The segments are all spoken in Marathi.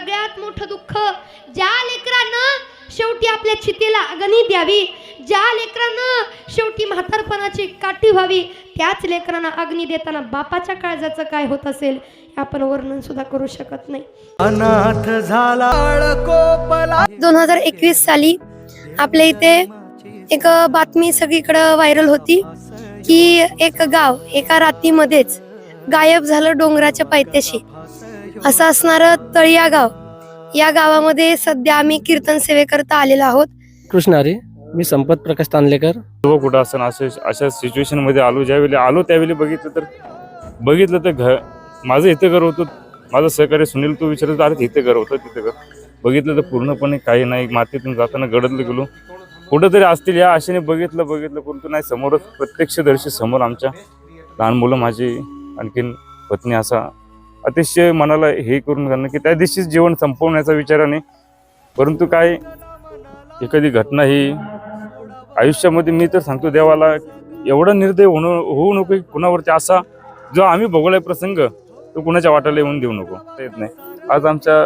सगळ्यात मोठं दुःख, ज्या लेकरांना शेवटी आपल्या चितेला अग्नी द्यावी, ज्या लेकरांना शेवटी म्हातारपणाची काठी व्हावी, त्याच लेकरांना अग्नी देताना बापाच्या काळजाचं काय होत असेल हे आपण वर्णन सुद्धा करू शकत नाही. अनाथ झाला 2021 साली आपल्या इथे एक बातमी सगळीकडे व्हायरल होती की एक गाव एका रात्रीमध्येच गायब झालं डोंगराच्या पायथ्याशी. असं असणारं तळिया गाव, या गावामध्ये सध्या आम्ही कीर्तन सेवेकरता आलेलो आहोत. कृष्णारी, मी संपत प्रकाश तांदलेकर. तो कुठं असं अशा सिच्युएशन मध्ये आलो, ज्यावेळी आलो त्यावेळी बघितलं तर माझं इथं घर होतं. माझं सहकारी सुनील तो विचारत अरे इथे घर होतं तिथे घर, बघितलं तर पूर्णपणे काही नाही. मातीतून जाताना गडदलं गेलो, कुठंतरी असतील या आशेने बघितलं परंतु नाही. समोरच प्रत्यक्षदर्शी समोर आमच्या लहान मुलं, माझी आणखीन पत्नी, असा अतिशय मनाला हे करून करणं की त्या दिवशीच जीवन संपवण्याचा विचाराने. परंतु काय एखादी घटना ही आयुष्यामध्ये, मी तर सांगतो देवाला एवढा निर्दय होऊ नको की कुणावरती असा जो आम्ही भोगलाय प्रसंग तो कुणाच्या वाट्याला येऊन देऊ नको. येत नाही. आज आमच्या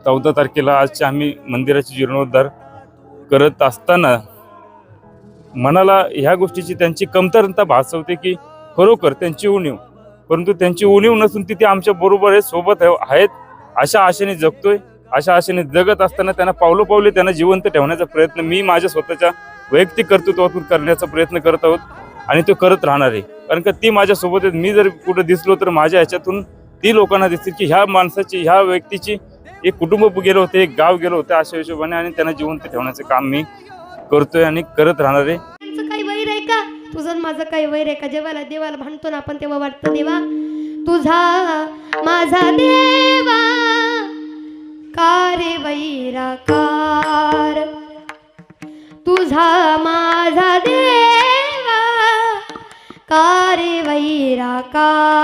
14 तारखेला आजच्या आम्ही मंदिराची जीर्णोद्धार करत असताना मनाला ह्या गोष्टीची त्यांची कमतरता भासवते की खरोखर त्यांची उणीव, परंतु त्यांची उणीव नसून तिथे आमच्या बरोबर आहे, सोबत आहेत. अशा आशेने जगतोय. अशा आशेने जगत असताना त्यांना पावलोपावले त्यांना जिवंत ठेवण्याचा प्रयत्न मी माझ्या स्वतःच्या वैयक्तिक कर्तृत्वातून करण्याचा प्रयत्न करत आहोत आणि तो करत राहणार आहे. कारण का ती माझ्यासोबत आहेत. मी जर कुठं दिसलो तर माझ्या ह्याच्यातून ती लोकांना दिसतील की ह्या माणसाची, ह्या व्यक्तीची एक कुटुंब गेलं होतं, एक गाव गेलं होतं अशा हिशोबाने, आणि त्यांना जिवंत ठेवण्याचं काम मी करतोय आणि करत राहणार आहे. काही वैर आहे का तुझं माझं, काही वैर आहे का? जेव्हा देवाला म्हणतो ना आपण तेव्हा वाटतं देवा तुझा माझा देवा कारे वैराकार, तुझा माझा देवा कारे वैराकार.